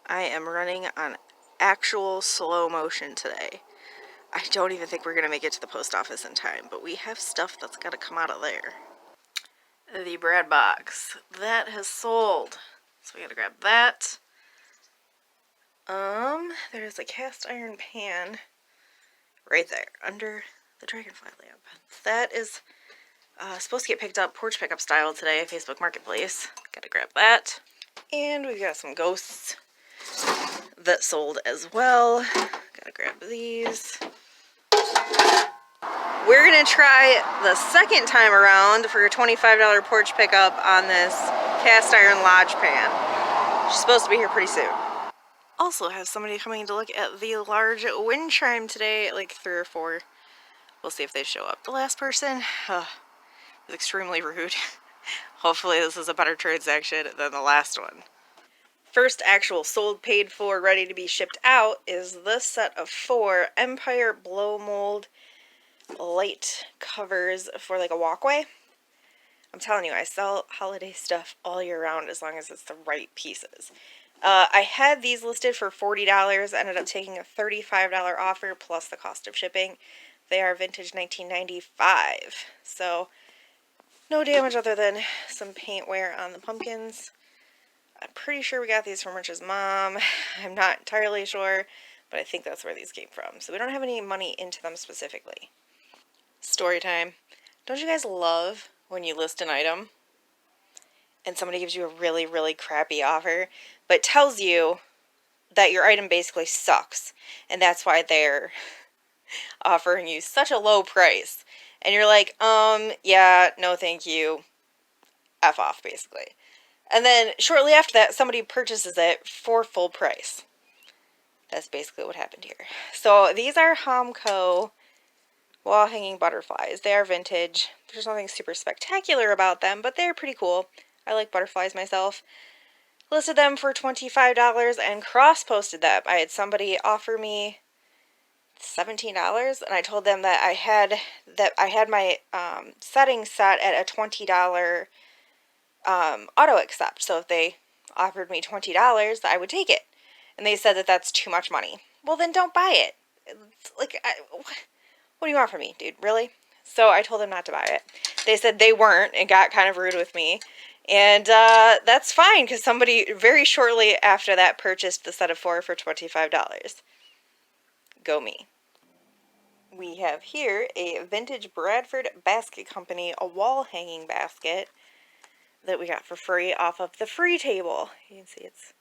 I am running on actual slow motion today. I don't even think we're going to make it to the post office in time, but we have stuff that's got to come out of there. The bread box. That has sold. So we got to grab that. There's a cast iron pan right there under the dragonfly lamp. That is supposed to get picked up porch pickup style today at Facebook Marketplace. Gotta grab that. And we've got some ghosts that sold as well. Gotta grab these. We're gonna try the second time around for a $25 porch pickup on this cast iron lodge pan. She's supposed to be here pretty soon. Also have somebody coming to look at the large wind chime today at like 3 or 4. We'll see if they show up. The last person was extremely rude. Hopefully this is a better transaction than the last one. First actual sold, paid for, ready to be shipped out is this set of 4 Empire blow mold light covers for like a walkway. I'm telling you, I sell holiday stuff all year round as long as it's the right pieces. I had these listed for $40, ended up taking a $35 offer plus the cost of shipping. They are vintage 1995, so no damage other than some paint wear on the pumpkins. I'm pretty sure we got these from Rich's mom. I'm not entirely sure, but I think that's where these came from. So we don't have any money into them specifically. Story time. Don't you guys love when you list an item and somebody gives you a really, really crappy offer, but tells you that your item basically sucks, and that's why they're offering you such a low price, and you're like, yeah, no thank you, F off, basically. And then shortly after that, somebody purchases it for full price. That's basically what happened here. So these are Homco wall hanging butterflies. They are vintage. There's nothing super spectacular about them, but they're pretty cool. I like butterflies myself. Listed them for $25 and cross-posted them. I had somebody offer me $17, and I told them that I had my settings set at a $20 auto accept. So if they offered me $20, I would take it. And they said that that's too much money. Well, then don't buy it. It's like, what do you want from me, dude? Really? So I told them not to buy it. They said they weren't and got kind of rude with me. And that's fine, because somebody very shortly after that purchased the set of 4 for $25. Go me. We have here a vintage Bradford Basket Company, a wall hanging basket that we got for free off of the free table. You can see it's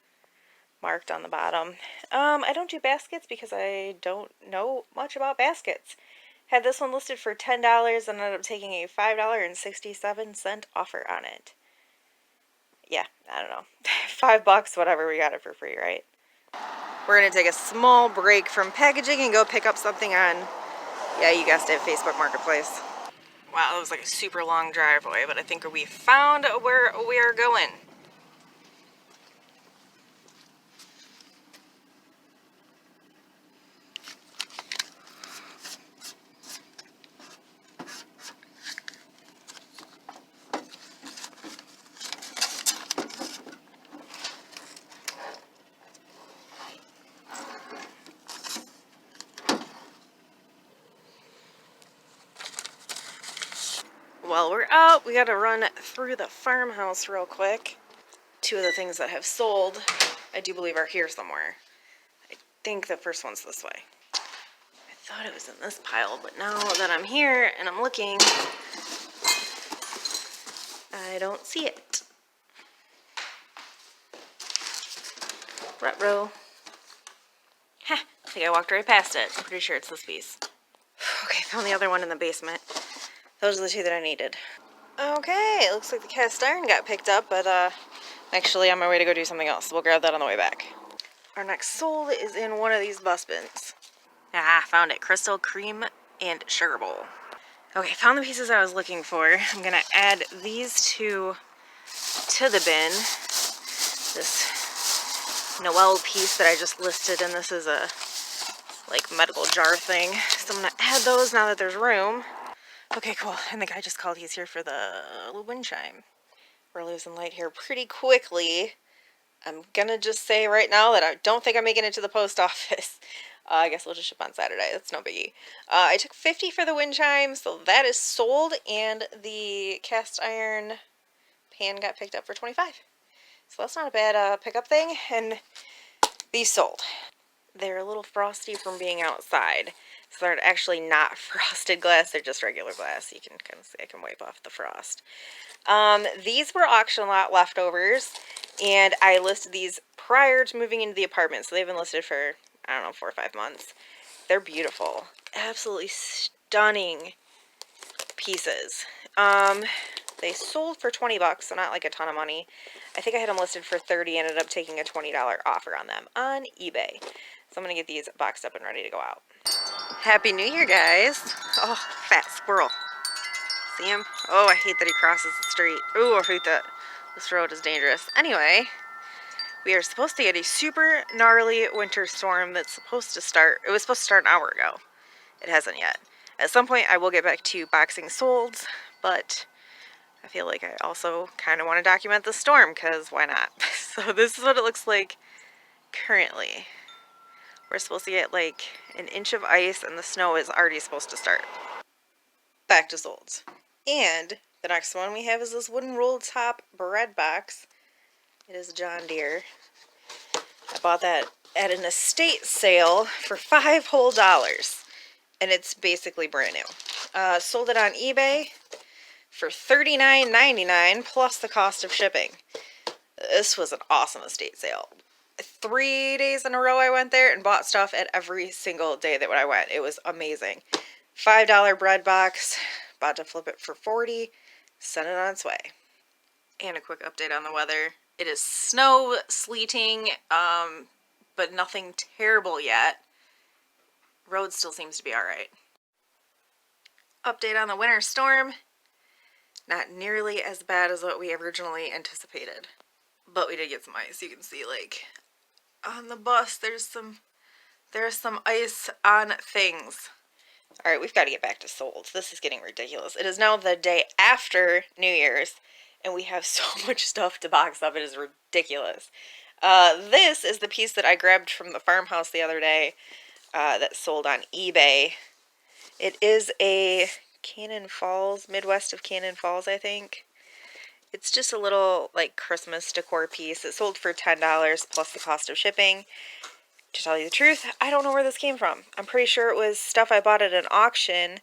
marked on the bottom. I don't do baskets because I don't know much about baskets. Had this one listed for $10 and ended up taking a $5.67 offer on it. Yeah, I don't know. $5, whatever, we got it for free, right? We're going to take a small break from packaging and go pick up something on, yeah, you guessed it, Facebook Marketplace. Wow, it was like a super long driveway, but I think we found where we are going. While we're out, we gotta run through the farmhouse real quick. 2 of the things that have sold, I do believe, are here somewhere. I think the first one's this way. I thought it was in this pile, but now that I'm here and I'm looking, I don't see it. Ruh-roh. Ha! I think I walked right past it. I'm pretty sure it's this piece. Okay, found the other one in the basement. Those are the 2 that I needed. Okay, it looks like the cast iron got picked up, but actually on my way to go do something else. We'll grab that on the way back. Our next sold is in one of these bus bins. Ah, found it. Crystal Cream and Sugar Bowl. Okay, found the pieces I was looking for. I'm gonna add these 2 to the bin. This Noel piece that I just listed, and this is a like medical jar thing. So I'm gonna add those now that there's room. Okay, cool. And the guy just called. He's here for the wind chime. We're losing light here pretty quickly. I'm gonna just say right now that I don't think I'm making it to the post office. I guess we'll just ship on Saturday. That's no biggie. I took $50 for the wind chime, so that is sold, and the cast iron pan got picked up for $25. So that's not a bad pickup thing, and these sold. They're a little frosty from being outside, so they're actually not frosted glass. They're just regular glass. You can kind of see I can wipe off the frost. These were auction lot leftovers, and I listed these prior to moving into the apartment, so they've been listed for, I don't know, 4 or 5 months. They're beautiful. Absolutely stunning pieces. They sold for 20 bucks, so not like a ton of money. I think I had them listed for 30, ended up taking a $20 offer on them on eBay. So I'm going to get these boxed up and ready to go out. Happy New Year, guys. Oh, fat squirrel. See him? Oh, I hate that he crosses the street. Ooh, I hate that. This road is dangerous. Anyway, we are supposed to get a super gnarly winter storm that's supposed to start. It was supposed to start an hour ago. It hasn't yet. At some point, I will get back to boxing SOLDS, but I feel like I also kind of want to document the storm, because why not? So this is what it looks like currently. We're supposed to get like an inch of ice, and the snow is already supposed to start. Back to SOLDS. And the next one we have is this wooden roll top bread box. It is John Deere. I bought that at an estate sale for $5 whole, and it's basically brand new. Sold it on eBay for $39.99 plus the cost of shipping. This was an awesome estate sale. 3 days in a row I went there and bought stuff at every single day that I went. It was amazing. $5 bread box. About to flip it for $40. Send it on its way. And a quick update on the weather. It is snow, sleeting, but nothing terrible yet. Road still seems to be alright. Update on the winter storm. Not nearly as bad as what we originally anticipated. But we did get some ice. You can see, like, on the bus, there's some ice on things. Alright, we've got to get back to SOLDS. This is getting ridiculous. It is now the day after New Year's, and we have so much stuff to box up. It is ridiculous. This is the piece that I grabbed from the farmhouse the other day that sold on eBay. It is a Cannon Falls, Midwest of Cannon Falls, I think. It's just a little, like, Christmas decor piece. It sold for $10 plus the cost of shipping. To tell you the truth, I don't know where this came from. I'm pretty sure it was stuff I bought at an auction.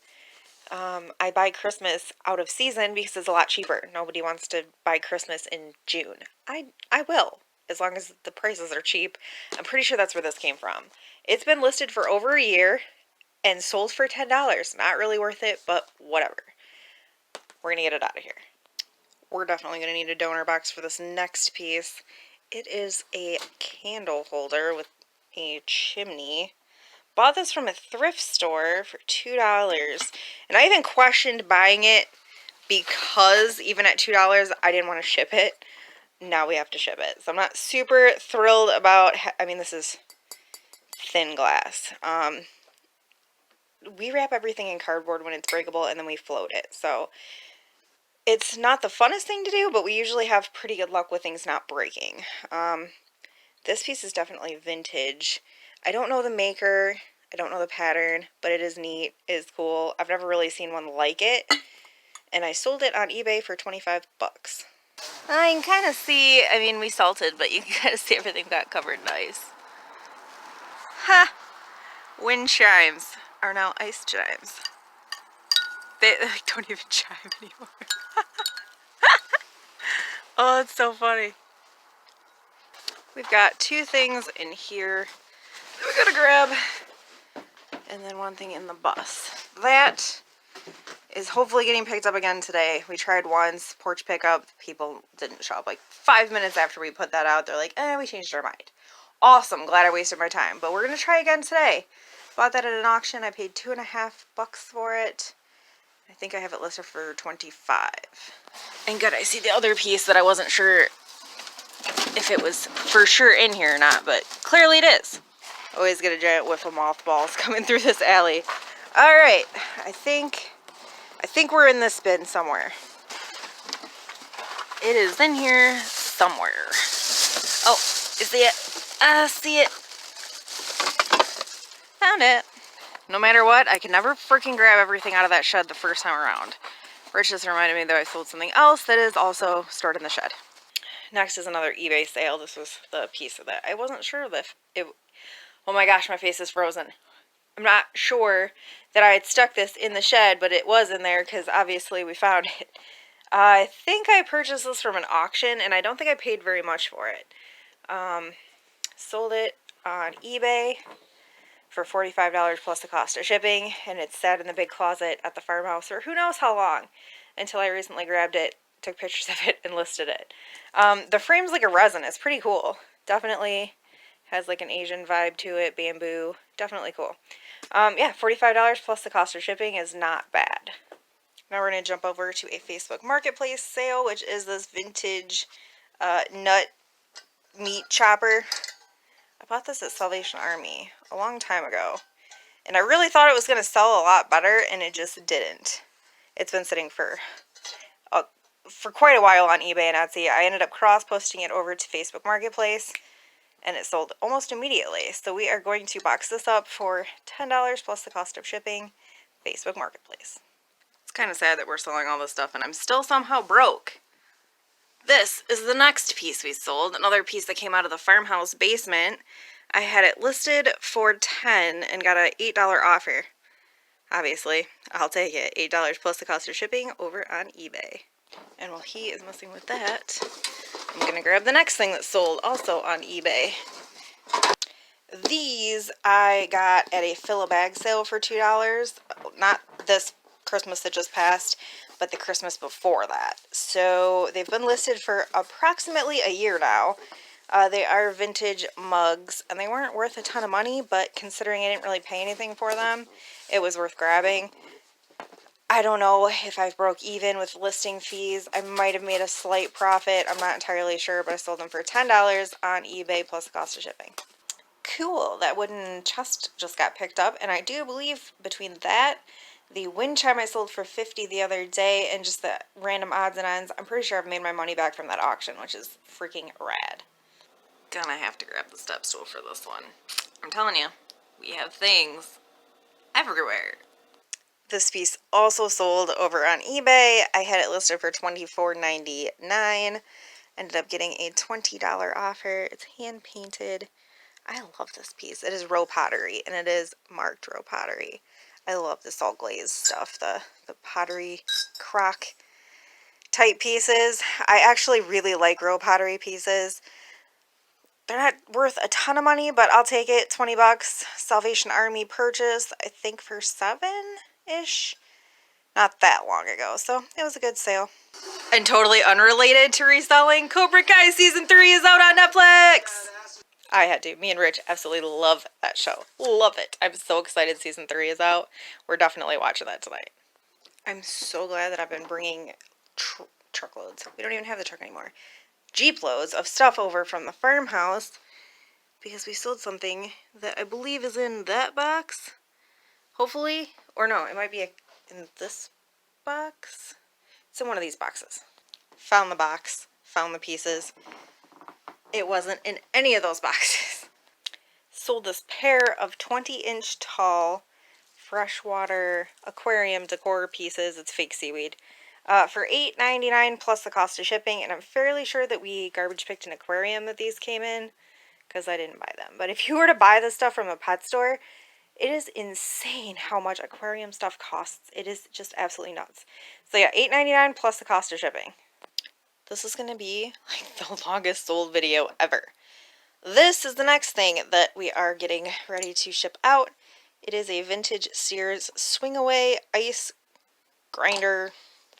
I buy Christmas out of season because it's a lot cheaper. Nobody wants to buy Christmas in June. I will, as long as the prices are cheap. I'm pretty sure that's where this came from. It's been listed for over a year and sold for $10. Not really worth it, but whatever. We're going to get it out of here. We're definitely going to need a donor box for this next piece. It is a candle holder with a chimney. Bought this from a thrift store for $2, and I even questioned buying it because even at $2 I didn't want to ship it. Now we have to ship it, so I'm not super thrilled about, I mean, this is thin glass. We wrap everything in cardboard when it's breakable, and then we float it, so it's not the funnest thing to do, but we usually have pretty good luck with things not breaking. This piece is definitely vintage. I don't know the maker, I don't know the pattern, but it is neat, it is cool. I've never really seen one like it, and I sold it on eBay for 25 bucks. I can kind of see, I mean, we salted, but you can kind of see everything got covered in ice. Ha! Wind chimes are now ice chimes. They don't even chime anymore. Oh, it's so funny. We've got 2 things in here that we gotta grab, and then 1 thing in the bus. That is hopefully getting picked up again today. We tried once, porch pickup, people didn't show up. Like 5 minutes after we put that out, they're like, we changed our mind. Awesome, glad I wasted my time, but we're gonna try again today. Bought that at an auction, I paid $2.50 for it. I think I have it listed for 25. And good, I see the other piece that I wasn't sure if it was for sure in here or not, but clearly it is. Always get a giant whiff of mothballs coming through this alley. Alright, I think we're in this bin somewhere. It is in here somewhere. Oh, you see it? I see it. Found it. No matter what, I can never freaking grab everything out of that shed the first time around. Rich just reminded me that I sold something else that is also stored in the shed. Next is another eBay sale. This was the piece of that. I wasn't sure if it... Oh my gosh, my face is frozen. I'm not sure that I had stuck this in the shed, but it was in there because obviously we found it. I think I purchased this from an auction, and I don't think I paid very much for it. Sold it on eBay for $45 plus the cost of shipping, and it sat in the big closet at the farmhouse for who knows how long, until I recently grabbed it, took pictures of it, and listed it. The frame's like a resin. It's pretty cool. Definitely has like an Asian vibe to it, bamboo. Definitely cool. Yeah, $45 plus the cost of shipping is not bad. Now we're going to jump over to a Facebook Marketplace sale, which is this vintage nut meat chopper. I bought this at Salvation Army a long time ago, and I really thought it was going to sell a lot better, and it just didn't. It's been sitting for quite a while on eBay and Etsy. I ended up cross-posting it over to Facebook Marketplace, and it sold almost immediately. So we are going to box this up for $10 plus the cost of shipping, Facebook Marketplace. It's kind of sad that we're selling all this stuff, and I'm still somehow broke. This is the next piece we sold, another piece that came out of the farmhouse basement. I had it listed for $10 and got an $8 offer. Obviously, I'll take it. $8 plus the cost of shipping over on eBay. And while he is messing with that, I'm going to grab the next thing that sold also on eBay. These I got at a fill-a-bag sale for $2. Not this Christmas that just passed, but the Christmas before that. So they've been listed for approximately a year now. They are vintage mugs, and they weren't worth a ton of money, but considering I didn't really pay anything for them, it was worth grabbing. I don't know if I broke even with listing fees. I might have made a slight profit. I'm not entirely sure, but I sold them for $10 on eBay plus the cost of shipping. Cool, that wooden chest just got picked up, and I do believe between that, the wind chime I sold for $50 the other day, and just the random odds and ends, I'm pretty sure I've made my money back from that auction, which is freaking rad. Gonna have to grab the step stool for this one. I'm telling you, we have things everywhere. This piece also sold over on eBay. I had it listed for $24.99. Ended up getting a $20 offer. It's hand painted. I love this piece. It is row pottery, and it is marked row pottery. I love this all glazed stuff, the pottery crock type pieces. I actually really like row pottery pieces. They're not worth a ton of money, but I'll take it. 20 bucks. Salvation Army purchase, I think for $7-ish. Not that long ago, so it was a good sale. And totally unrelated to reselling, Cobra Kai Season 3 is out on Netflix! I had to. Me and Rich absolutely love that show. Love it. I'm so excited Season 3 is out. We're definitely watching that tonight. I'm so glad that I've been bringing truckloads. We don't even have the truck anymore. Jeep loads of stuff over from the farmhouse because we sold something that I believe is in that box. Hopefully. Or no, it might be in this box. It's in one of these boxes. Found the box. Found the pieces. It wasn't in any of those boxes. Sold this pair of 20-inch tall freshwater aquarium decor pieces. It's fake seaweed. For $8.99 plus the cost of shipping. And I'm fairly sure that we garbage picked an aquarium that these came in, because I didn't buy them. But if you were to buy this stuff from a pet store, it is insane how much aquarium stuff costs. It is just absolutely nuts. So yeah, $8.99 plus the cost of shipping. This is going to be like the longest sold video ever. This is the next thing that we are getting ready to ship out. It is a vintage Sears swing away ice grinder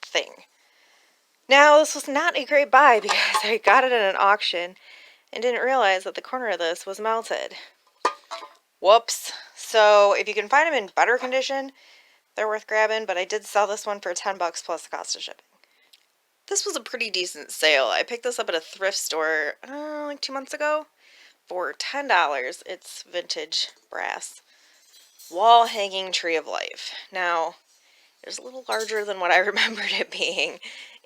thing. Now, this was not a great buy because I got it at an auction and didn't realize that the corner of this was melted. Whoops. So if you can find them in better condition, they're worth grabbing, but I did sell this one for 10 bucks plus the cost of shipping. This was a pretty decent sale. I picked this up at a thrift store like 2 months ago for $10. It's vintage brass wall hanging tree of life. Now, it's a little larger than what I remembered it being.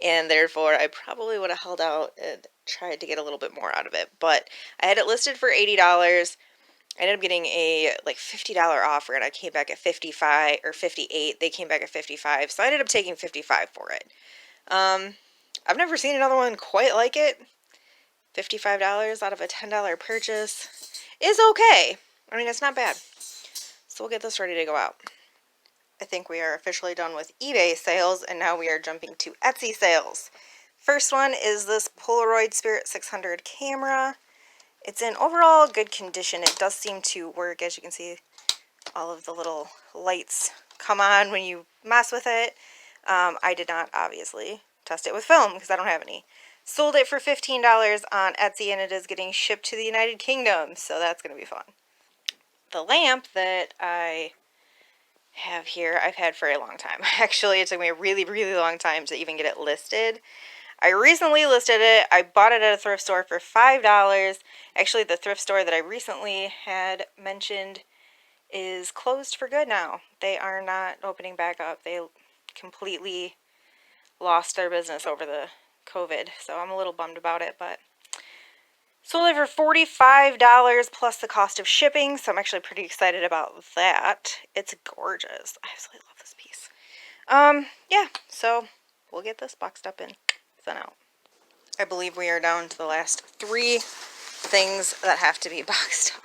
and therefore I probably would have held out and tried to get a little bit more out of it. But I had it listed for $80. I ended up getting a like $50 offer, and I came back at 55 or 58. They came back at 55, so I ended up taking 55 for it. I've never seen another one quite like it. $55 out of a $10 purchase is okay. I mean, it's not bad. So we'll get this ready to go out. I think we are officially done with eBay sales, and now we are jumping to Etsy sales. First one is this Polaroid Spirit 600 camera. It's in overall good condition. It does seem to work. As you can see, all of the little lights come on when you mess with it. I did not, obviously, test it with film because I don't have any. Sold it for $15 on Etsy, and it is getting shipped to the United Kingdom, so that's going to be fun. The lamp that I have here, I've had for a long time. Actually, it took me a really, really long time to even get it listed. I recently listed it. I bought it at a thrift store for $5. Actually, the thrift store that I recently had mentioned is closed for good now. They are not opening back up. They completely lost their business over the COVID, so I'm a little bummed about it, but sold it for $45 plus the cost of shipping, so I'm actually pretty excited about that. It's gorgeous. I absolutely love this piece. Yeah, so we'll get this boxed up and sent out. I believe we are down to the last 3 things that have to be boxed up.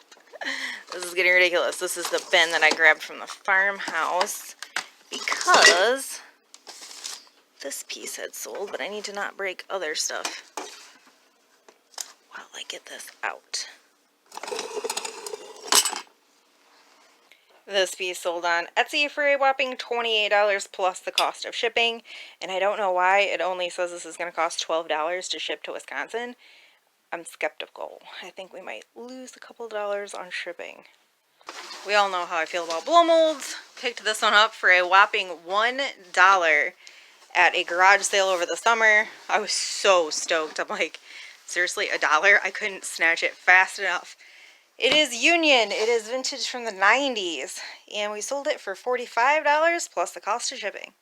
This is getting ridiculous. This is the bin that I grabbed from the farmhouse because this piece had sold, but I need to not break other stuff while I get this out. This piece sold on Etsy for a whopping $28 plus the cost of shipping, and I don't know why it only says this is going to cost $12 to ship to Wisconsin. I'm skeptical. I think we might lose a couple dollars on shipping. We all know how I feel about blow molds. Picked this one up for a whopping $1 at a garage sale over the summer. I was so stoked. I'm like, seriously, $1? I couldn't snatch it fast enough. It is Union. It is vintage from the 90s. And we sold it for $45 plus the cost of shipping.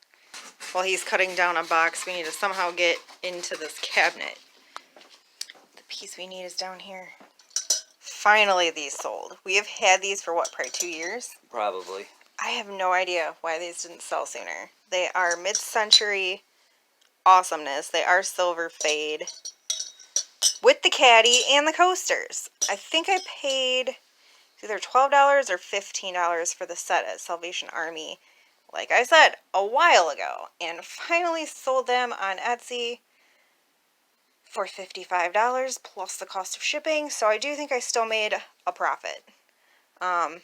While he's cutting down a box, we need to somehow get into this cabinet. The piece we need is down here. Finally, these sold. We have had these for what, probably 2 years? Probably. I have no idea why these didn't sell sooner. They are mid-century awesomeness. They are silver fade with the caddy and the coasters. I think I paid either $12 or $15 for the set at Salvation Army, like I said, a while ago, and finally sold them on Etsy for $55 plus the cost of shipping, so I do think I still made a profit. I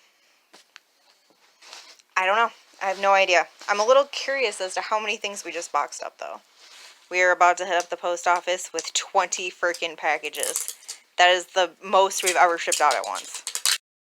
don't know. I have no idea. I'm a little curious as to how many things we just boxed up, though. We are about to hit up the post office with 20 freaking packages. That is the most we've ever shipped out at once.